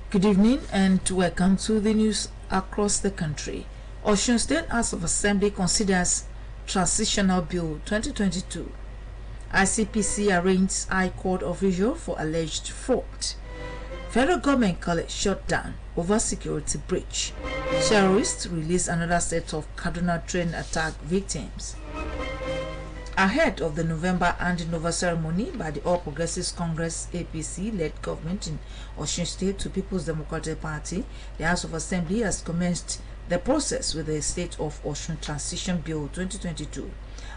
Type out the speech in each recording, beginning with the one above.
Good evening and welcome to the news across the country. Osun State House of Assembly considers Transitional Bill 2022. ICPC arraigns High Court official for alleged fraud. Federal government college shut down over security breach. Terrorists release another set of Kaduna train attack victims. Ahead of the November handing over ceremony by the All Progressives Congress APC-led government in Osun State to People's Democratic Party, the House of Assembly has commenced the process with the State of Osun Transition Bill 2022.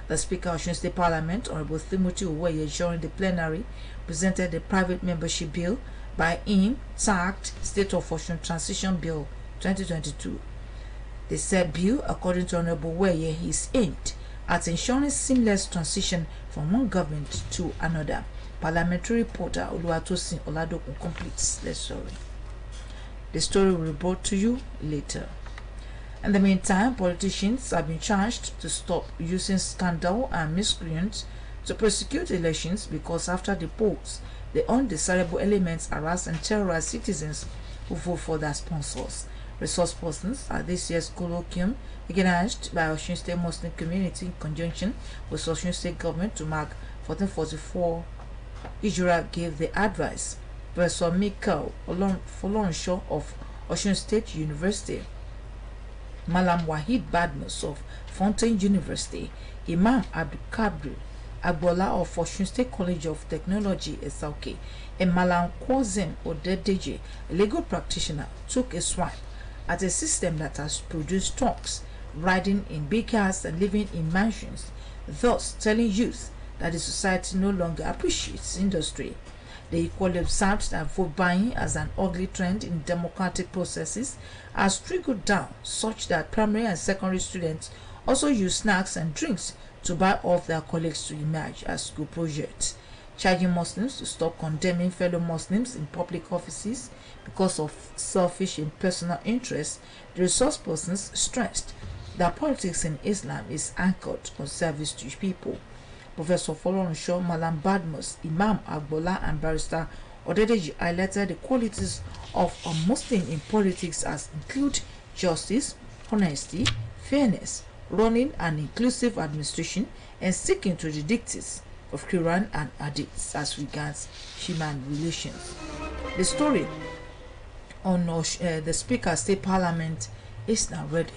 The Speaker of Osun State Parliament, Honorable Timothy Oweye, during the plenary, presented the private membership bill by him tagged State of Osun Transition Bill 2022. The said bill, according to Honorable Oweye, is aimed at ensuring seamless transition from one government to another. Parliamentary reporter Oluwatosin Oladokun completes the story. The story will be brought to you later. In the meantime, politicians have been charged to stop using scandal and miscreants to prosecute elections because after the polls, the undesirable elements harass and terrorize citizens who vote for their sponsors. Resource persons at this year's colloquium organized by Osun State Muslim community in conjunction with Osun State government to mark 1444 Ijura gave the advice. Professor Michael Folonshaw of Osun State University, Malam Wahid Badmus of Fountain University, Imam Abdul Kabir Agbola of Osun State College of Technology Esauke, and Malam Kwazim Odedeji, a legal practitioner, took a swipe at a system that has produced thugs riding in big cars and living in mansions, thus telling youth that the society no longer appreciates industry. They equally observed that vote buying as an ugly trend in democratic processes has trickled down, such that primary and secondary students also use snacks and drinks to buy off their colleagues to emerge as school projects. Charging Muslims to stop condemning fellow Muslims in public offices because of selfish and personal interests, the resource persons stressed that politics in Islam is anchored on service to people. Professor Folonshaw, Malam Badmus, Imam Agbola, and Barrister Odedeji highlighted the qualities of a Muslim in politics as include justice, honesty, fairness, running an inclusive administration, and sticking to the dictates of Quran and Hadith as regards human relations. The story on the Speaker State Parliament is now ready.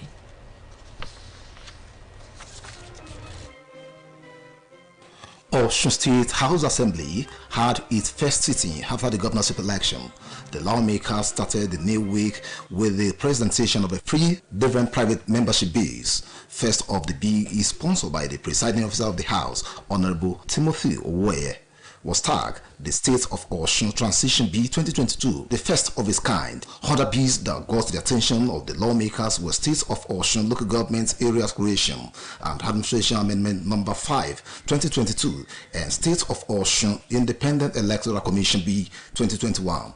Osun State House Assembly had its first sitting after the governorship election. The lawmakers started the new week with the presentation of a 3 different private membership bills. First of the bill is sponsored by the presiding officer of the House, Honorable Timothy Oweye, was tagged the State of Osun Transition Bill 2022, the first of its kind. Other bills that got the attention of the lawmakers were State of Osun Local Government Areas Creation and Administration Amendment Number 5, 2022, and State of Osun Independent Electoral Commission Bill 2021.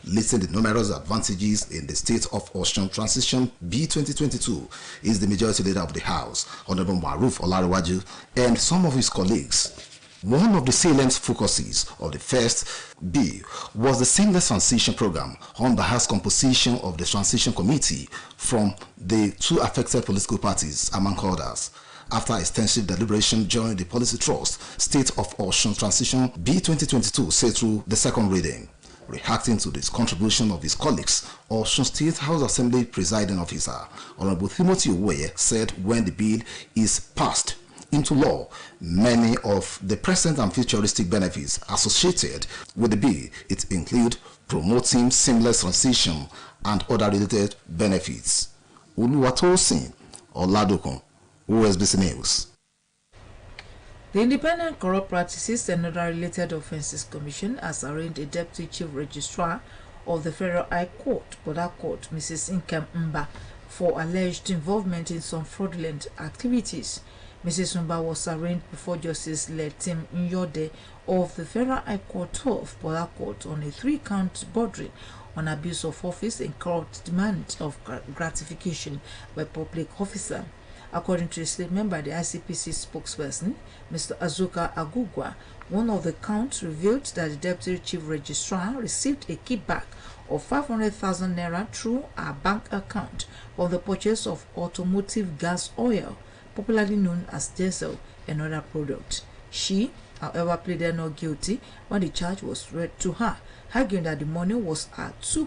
Listing the numerous advantages in the State of Osun Transition Bill 2022 is the majority leader of the House, Honorable Maruf Olarewaju, and some of his colleagues. One of the salient focuses of the first bill was the seamless transition program on the House composition of the transition committee from the 2 affected political parties, among others. After extensive deliberation during the policy trust, State of Osun Transition Bill 2022 sailed through the second reading. Reacting to this contribution of his colleagues, Osun State House Assembly Presiding Officer, Honorable Timothy Oweye, said when the bill is passed into law, many of the present and futuristic benefits associated with the bill, it include promoting seamless transition and other related benefits. Oluwatosin Oladokun, OSBC News. The Independent Corrupt Practices and Other Related Offences Commission has arraigned a Deputy Chief Registrar of the Federal High Court, Port Harcourt, Mrs. Nkem Mba, for alleged involvement in some fraudulent activities. Mrs. Mba was arraigned before Justice Letim Nyode of the Federal High Court of Port Harcourt on a 3-count bordering on abuse of office and corrupt demand of gratification by public officer. According to a statement by the ICPC spokesperson, Mr. Azuka Agugwa, one of the counts revealed that the Deputy Chief Registrar received a kickback of 500,000 naira through a bank account for the purchase of automotive gas oil, popularly known as diesel, and other products. She, however, pleaded not guilty when the charge was read to her, arguing that the money was at 2%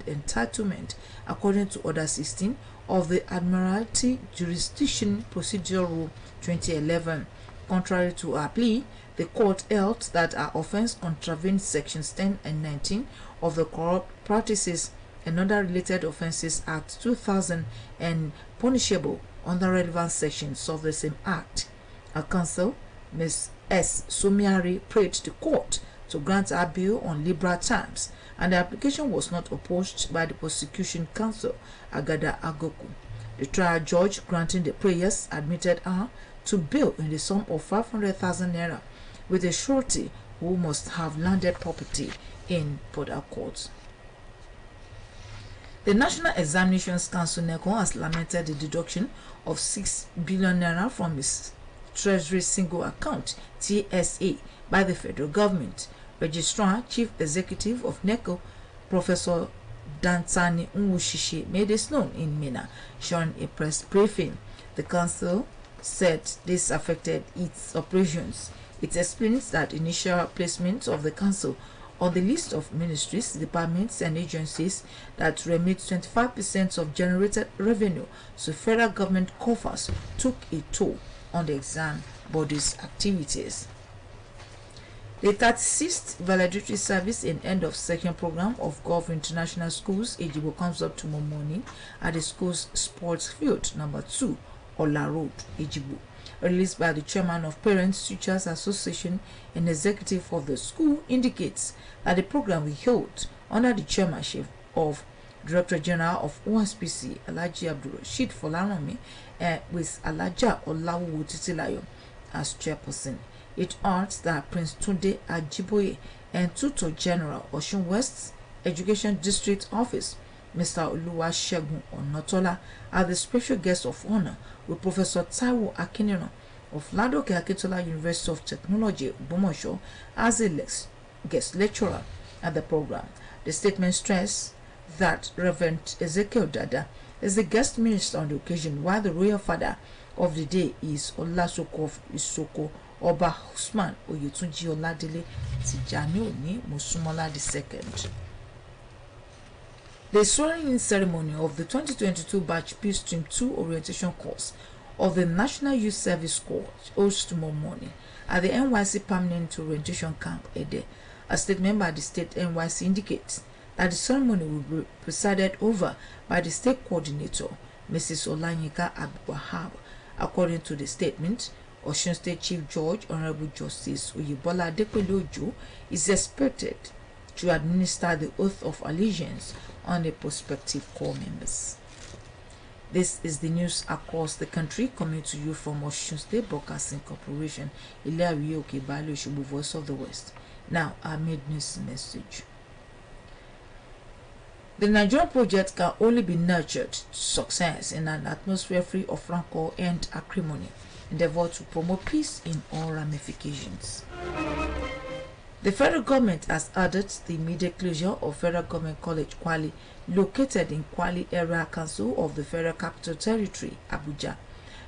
entitlement according to Order 16 of the Admiralty Jurisdiction Procedure Rule 2011. Contrary to her plea, the court held that her offense contravened sections 10 and 19 of the Corrupt Practices and Other Related Offences Act 2000 and punishable under relevant sections of the same act. Her counsel, Ms. S. Somiari, prayed the court to grant her bail on liberal terms, and the application was not opposed by the prosecution counsel, Agada Agoku. The trial judge granting the prayers admitted her to bail in the sum of 500,000 naira, with a surety who must have landed property in Port Harcourt. The National Examinations Council (NECO) has lamented the deduction of 6 billion naira from its Treasury Single Account (TSA) by the federal government. Registrar Chief Executive of NECO, Professor Dantani Nwushishi, made this known in Mina during a press briefing. The council said this affected its operations. It explains that initial placement of the council on the list of ministries, departments, and agencies that remit 25% of generated revenue to federal government coffers took a toll on the exam body's activities. The 36th valedictory service in end of section program of Gulf International Schools Ejibo comes up tomorrow morning at the school's sports field number 2, Ola Road, Ejibo. Released by the chairman of Parents Teachers Association and executive of the school, indicates that the program will hold under the chairmanship of Director General of OSBC Alhaji Abdul Rashid Folaranmi with Alhaja Olawu Titilayo as chairperson. It adds that Prince Tunde Ajiboye and Tutor General Osun West Education District Office, Mr. Oluwasegun Onotola, are the special guests of honor, with Professor Taiwo Akinino of Ladoke Akintola University of Technology, Bomosho, as a guest lecturer at the program. The statement stressed that Reverend Ezekiel Dada is the guest minister on the occasion, while the royal father of the day is Olasoko of Isoko Oba Usman Oyetunji Oladele Tijani Oni Musumola II. The swearing-in ceremony of the 2022 batch Peace Stream 2 orientation course of the National Youth Service Corps holds tomorrow morning at the NYC Permanent Orientation Camp, Ede. A statement by the state NYC indicates that the ceremony will be presided over by the state coordinator, Mrs. Olanyika Abdulwahab. According to the statement, Osun State Chief Judge Honorable Justice Oyebola Adepelojo is expected to administer the oath of allegiance on the prospective corps members. This is the news across the country, coming to you from Osun State Broadcasting Corporation, Ilari Okebalo Oshobo, Voice of the West. Now, our mid-news message. The Nigerian project can only be nurtured to success in an atmosphere free of rancor and acrimony, endeavor to promote peace in all ramifications. The federal government has added the immediate closure of Federal Government College Kwali, located in Kwali Area Council of the Federal Capital Territory, Abuja.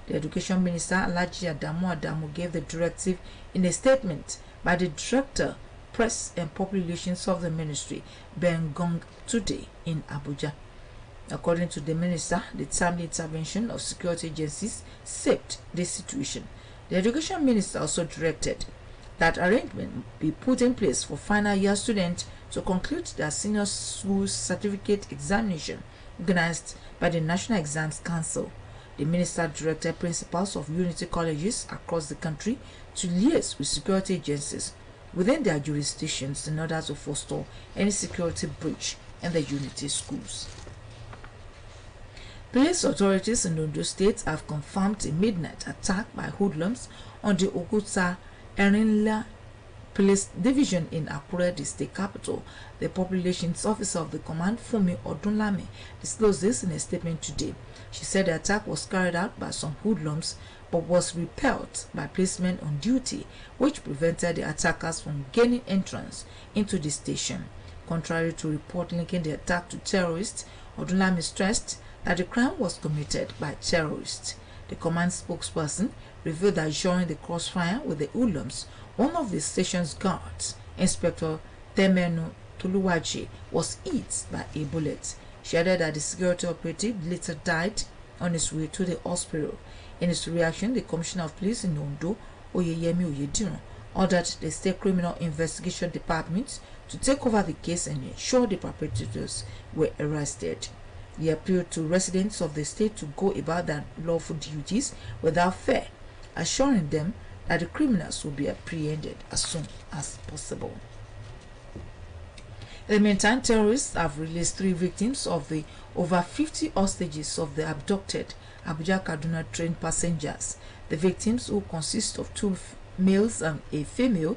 The Education Minister, Alhaji Adamu, gave the directive in a statement by the Director, Press and Public Relations of the Ministry, Ben Gong, today in Abuja. According to the Minister, the timely intervention of security agencies saved this situation. The Education Minister also directed that arrangement be put in place for final year students to conclude their senior school certificate examination organized by the National Exams Council. The minister directed principals of unity colleges across the country to liaise with security agencies within their jurisdictions in order to forestall any security breach in the unity schools. Police authorities in Ondo State have confirmed a midnight attack by hoodlums on the Oguta Erinla Police Division in Akure, the state capital. The populations officer of the command, Fumi Odunlami, disclosed this in a statement today. She said the attack was carried out by some hoodlums but was repelled by policemen on duty, which prevented the attackers from gaining entrance into the station. Contrary to report linking the attack to terrorists, Odunlami stressed that the crime was committed by terrorists. The command spokesperson revealed that during the crossfire with the hoodlums, one of the station's guards, Inspector Temenu Toluwaji, was hit by a bullet. She added that the security operative later died on his way to the hospital. In his reaction, the Commissioner of Police in Ondo, Oyeyemi Oyediran, ordered the State Criminal Investigation Department to take over the case and ensure the perpetrators were arrested. He appealed to residents of the state to go about their lawful duties without fear, assuring them that the criminals will be apprehended as soon as possible. In the meantime, terrorists have released 3 victims of the over 50 hostages of the abducted Abuja-Kaduna train passengers. The victims, who consist of 2 males and a female,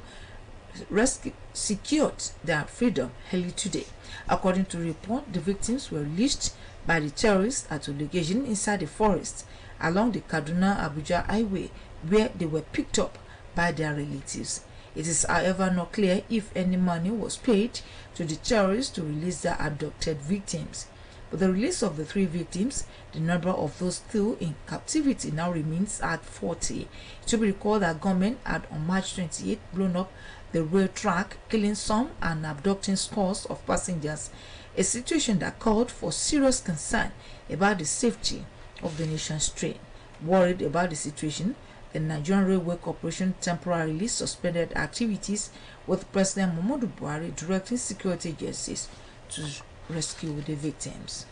secured their freedom early today. According to report, the victims were released by the terrorists at a location inside the forest along the Kaduna-Abuja highway, where they were picked up by their relatives. It is, however, not clear if any money was paid to the terrorists to release their abducted victims. With the release of the 3 victims, the number of those still in captivity now remains at 40. It should be recalled that government had on March 28 blown up the rail track, killing some and abducting scores of passengers, a situation that called for serious concern about the safety of the nation's train. Worried about the situation, the Nigerian Railway Corporation temporarily suspended activities, with President Muhammadu Buhari directing security agencies to rescue the victims.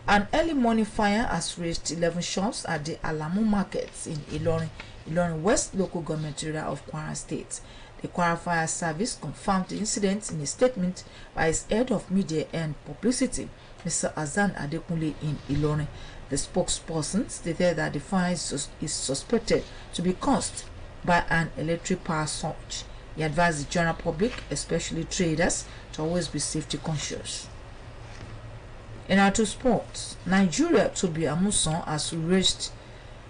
An early morning fire has raised 11 shops at the Alamu markets in Ilorin West local government area of Kwara State. The Kwara Fire Service confirmed the incident in a statement by its head of media and publicity, Mr. Azan Adekunle, in Ilorin. The spokesperson stated that the fire is suspected to be caused by an electric power surge. He advised the general public, especially traders, to always be safety conscious. In our 2 sports, Nigeria Tobi Amusan has reached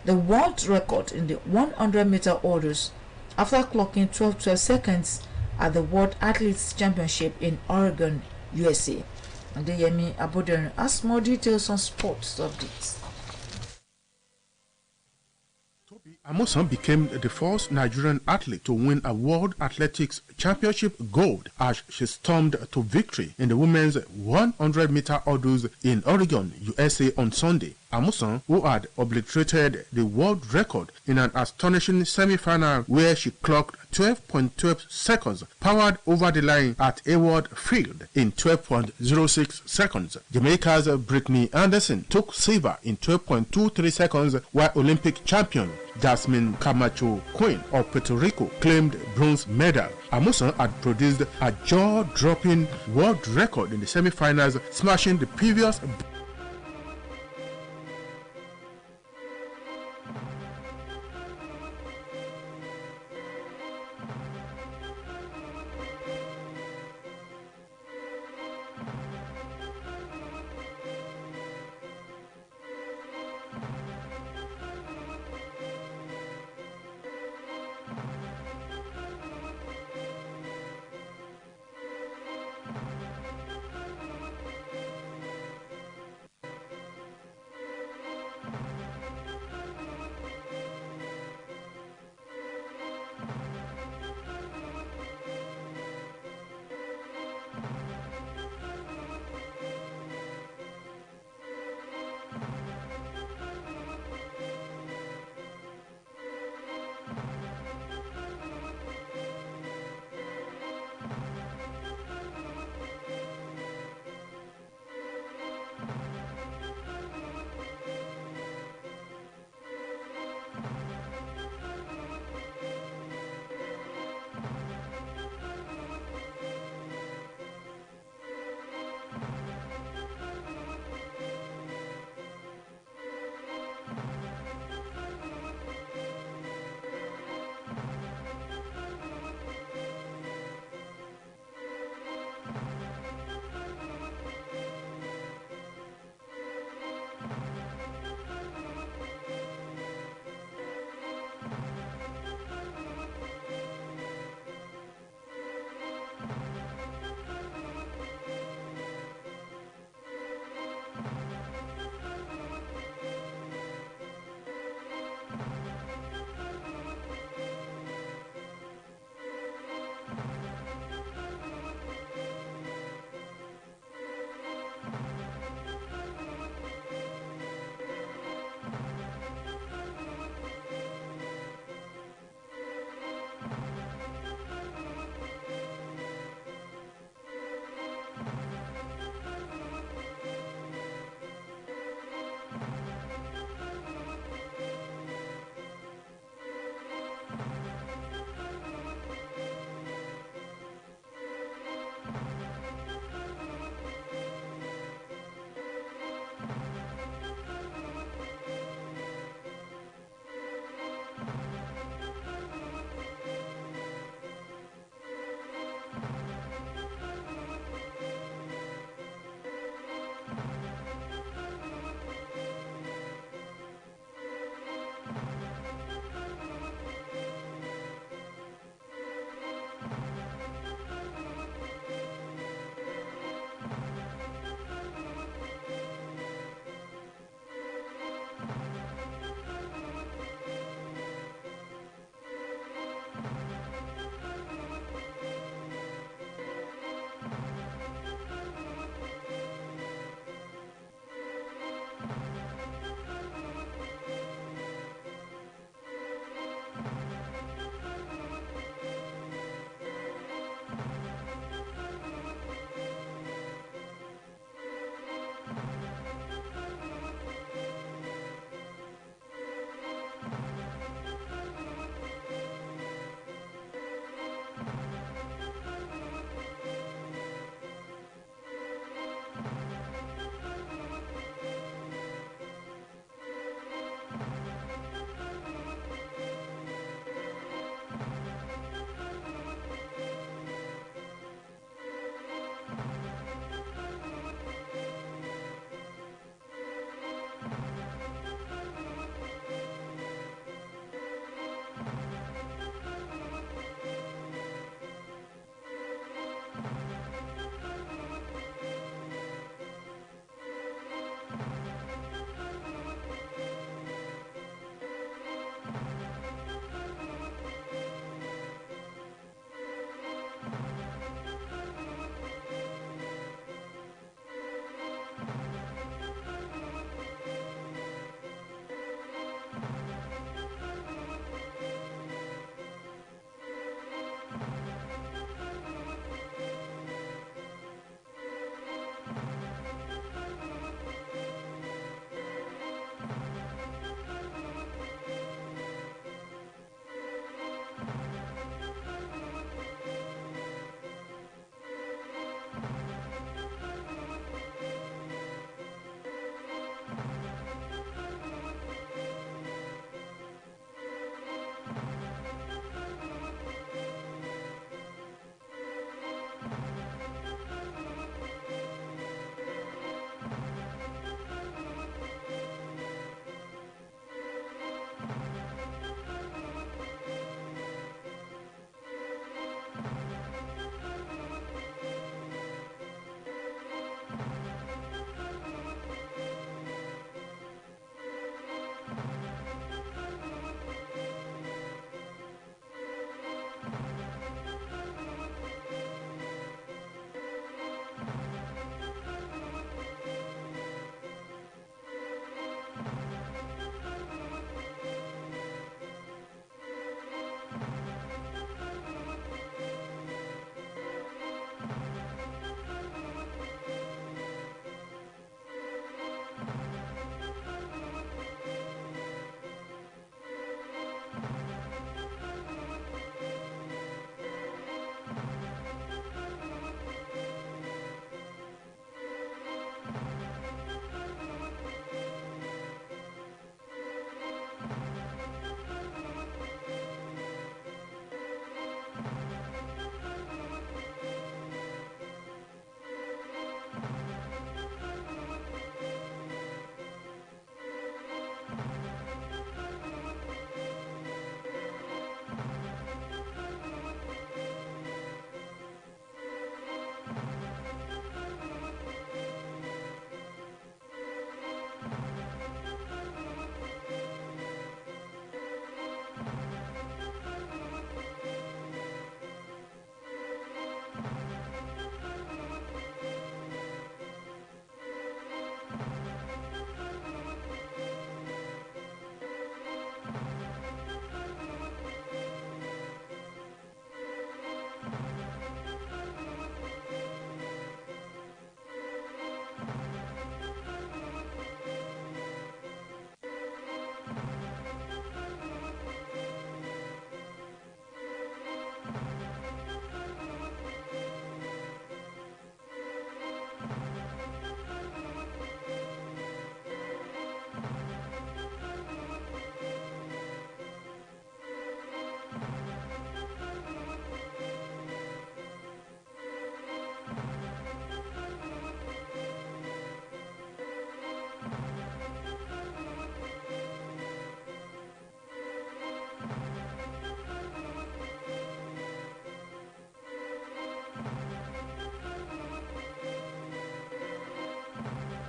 the world record in the 100-meter hurdles after clocking 12 seconds at the World Athletics Championship in Oregon, USA. And Yemi Aboderin has more details on sports updates. Amusan became the first Nigerian athlete to win a World Athletics Championship gold as she stormed to victory in the women's 100-meter hurdles in Oregon, USA on Sunday. Amusan, who had obliterated the world record in an astonishing semi-final where she clocked 12.12 seconds, powered over the line at Hayward Field in 12.06 seconds. Jamaica's Brittany Anderson took silver in 12.23 seconds, while Olympic champion Jasmine Camacho Queen of Puerto Rico claimed bronze medal. Amusan had produced a jaw-dropping world record in the semi-finals, smashing the previous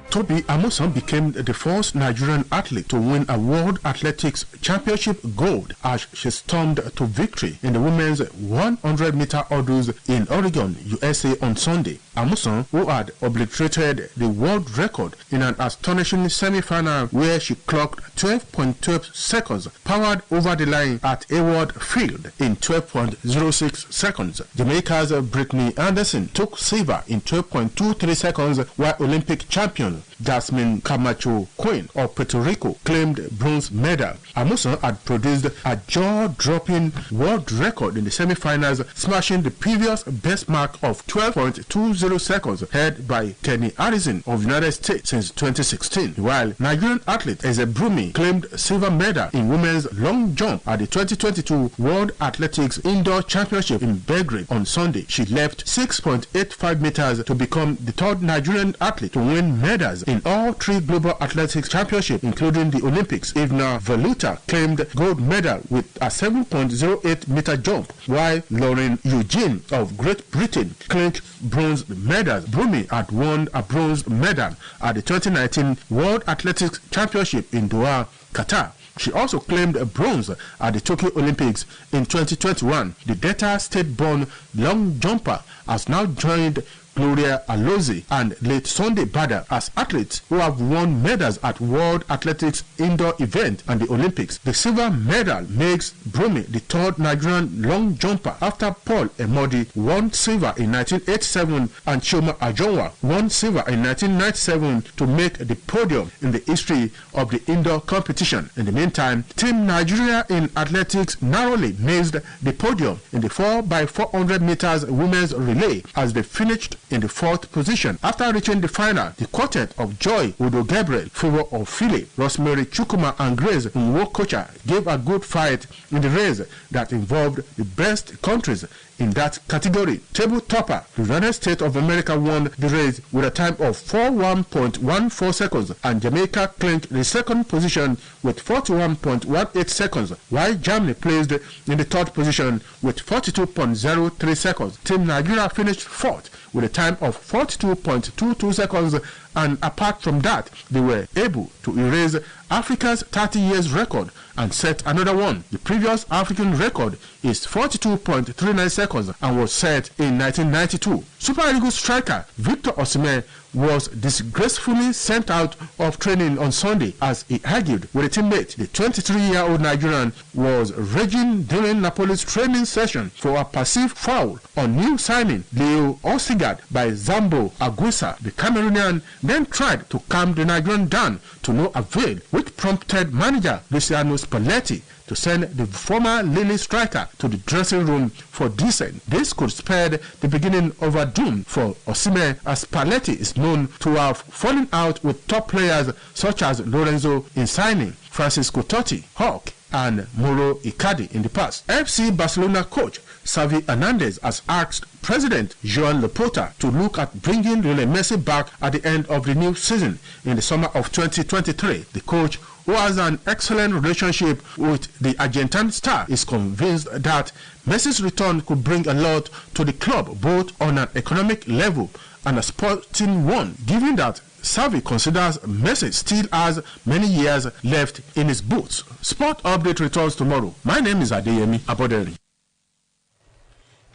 Toby Amusan became the first Nigerian athlete to win a World Athletics Championship gold as she stormed to victory in the women's 100-meter hurdles in Oregon, USA on Sunday. Amusan, who had obliterated the world record in an astonishing semi-final where she clocked 12.12 seconds, powered over the line at Hayward Field in 12.06 seconds. Jamaica's Brittany Anderson took silver in 12.23 seconds, while Olympic champion Jasmine Camacho Quinn of Puerto Rico claimed bronze medal. Amusan had produced a jaw-dropping world record in the semi-finals, smashing the previous best mark of 12.20 seconds held by Kenny Harrison of the United States since 2016. While Nigerian athlete Eze Brumi claimed silver medal in women's long jump at the 2022 World Athletics Indoor Championship in Belgrade on Sunday. She leapt 6.85 meters to become the third Nigerian athlete to win medals in all three global athletics championships, including the Olympics. Ivna Valuta claimed gold medal with a 7.08 meter jump, while Lauren Eugene of Great Britain claimed bronze medals. Brumi had won a bronze medal at the 2019 World Athletics Championship in Doha, Qatar. She also claimed a bronze at the Tokyo Olympics in 2021. The Delta State-born long jumper has now joined Gloria Alozi and late Sunday Bada as athletes who have won medals at World Athletics Indoor event and the Olympics. The silver medal makes Brumi the third Nigerian long jumper after Paul Emodi won silver in 1987 and Chioma Ajonwa won silver in 1997 to make the podium in the history of the indoor competition. In the meantime, Team Nigeria in athletics narrowly missed the podium in the 4x400 meters women's relay as they finished in the fourth position. After reaching the final, the quartet of Joy Udo Gabriel, Favor of Philly, Rosemary Chukuma and Grace Nwokocha gave a good fight in the race that involved the best countries in that category. Table topper, the United States of America won the race with a time of 41.14 seconds and Jamaica clinched the second position with 41.18 seconds, while Germany placed in the third position with 42.03 seconds. Team Nigeria finished fourth with a time of 42.22 seconds, and apart from that, they were able to erase Africa's 30 years record and set another one. The previous African record is 42.39 seconds and was set in 1992. Super Eagles striker Victor Osimhen was disgracefully sent out of training on Sunday as he argued with a teammate. The 23-year-old Nigerian was raging during Napoli's training session for a perceived foul on new signing Leo Orsigad by Zambo Aguisa. The Cameroonian then tried to calm the Nigerian down to no avail, which prompted manager Luciano Spalletti to send the former Lille striker to the dressing room for dissent. This could spell the beginning of a doom for Osimhen, as Spalletti is known to have fallen out with top players such as Lorenzo Insigne, Francisco Totti, Hawk, and Mauro Icardi in the past. FC Barcelona coach Xavi Hernandez has asked President Joan Laporta to look at bringing Lionel Messi back at the end of the new season in the summer of 2023. The coach, who has an excellent relationship with the Argentine star, is convinced that Messi's return could bring a lot to the club, both on an economic level and a sporting one, given that Xavi considers Messi still has many years left in his boots. Sport Update returns tomorrow. My name is Adeyemi Aboderi.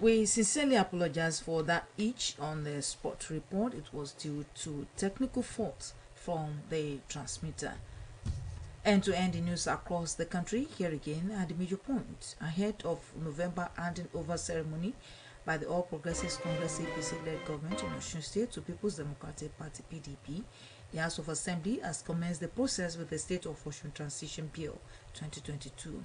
We sincerely apologize for that hitch on the sport report. It was due to technical faults from the transmitter. And to end the news across the country, here again are the major points. Ahead of November handing over ceremony by the All Progressives Congress APC-led government in Osun State to People's Democratic Party PDP, the House of Assembly has commenced the process with the State of Osun Transition Bill 2022.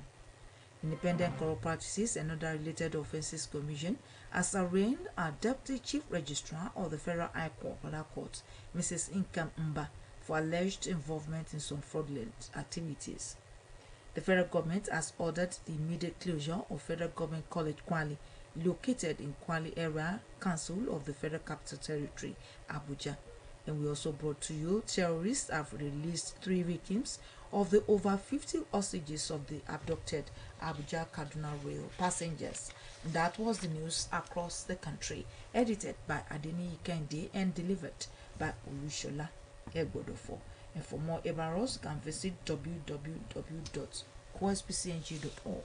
Independent Corrupt Practices and Other Related Offences Commission has arraigned our Deputy Chief Registrar of the Federal High Court, Mrs. Nkam Mba, for alleged involvement in some fraudulent activities. The federal government has ordered the immediate closure of Federal Government College Kwali, located in Kwali Area Council of the Federal Capital Territory, Abuja. And we also brought to you, terrorists have released 3 victims of the over 50 hostages of the abducted Abuja-Kaduna Rail passengers. That was the news across the country, edited by Adeni Kende and delivered by Olushola Egbodofo. And for more Ebaros, you can visit www.osbcng.org.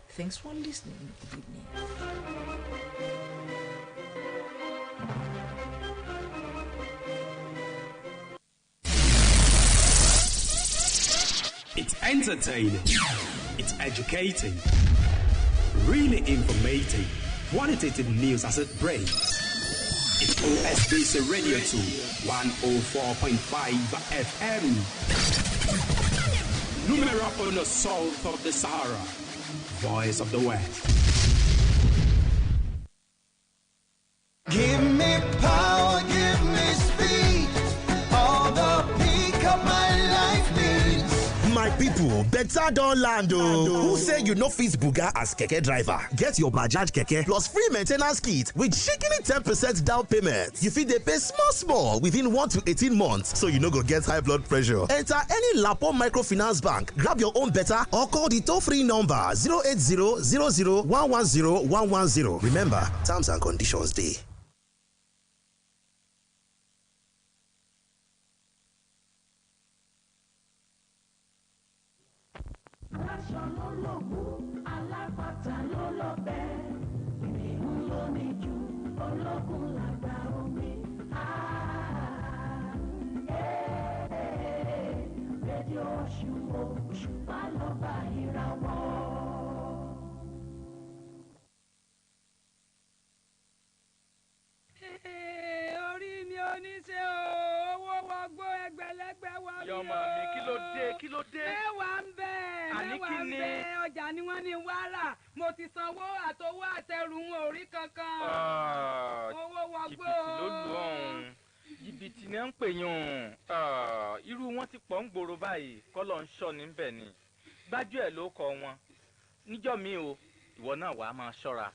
Thanks for listening. Good evening. It's entertaining. It's educating. Really informative. Qualitative news as it breaks. It's OSBC Radio 2, 104.5 FM. Numero uno south of the Sahara. Voice of the West. Give me power, give me speed. All the peak of my life needs. My people, better don land o. Who say you no fit buga as keke driver? Get your Bajaj keke plus free maintenance kit with shikini 10% down payment. You fit dey pay small within 1 to 18 months, so you no go get high blood pressure. Enter any Lapo microfinance bank, grab your own better, or call the toll-free number 08000110110. Remember, terms and conditions dey. Yọmọ mi kí ló dé? Mẹ́wàá ń bẹ ọjà ni wọ́n ní wàrà mo ti sanwó àtowó àtẹrù wọn ò rí kankan. Owó wọgbó. Jìbìtì ló lù ọ̀hún. Jìbìtì ni à ń pè yàn. Irú wọn ti pọ̀ ń gbòòrò báyìí kọ́lọ̀ ń ṣọ́ níbẹ̀ ni. Gbájú ẹ̀ ló kọ wọn. Níjọ́ mi o, ìwọ náà wàá máa ṣọ́ra.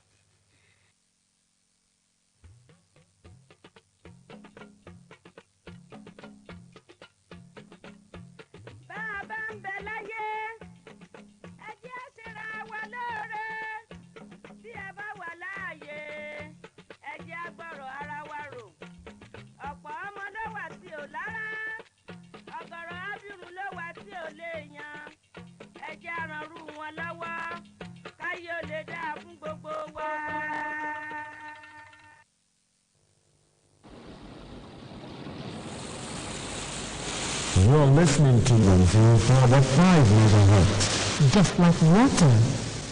You're listening to 104.5 megahertz. Just like water,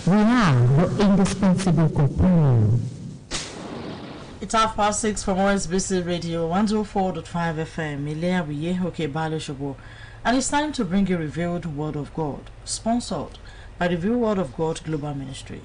we are your indispensable companion. It's 6:30 from OSBC Radio 104.5 FM. Ilea Wiyehoke Baleshobo. And it's time to bring you Revealed Word of God, sponsored by the Revealed Word of God Global Ministry.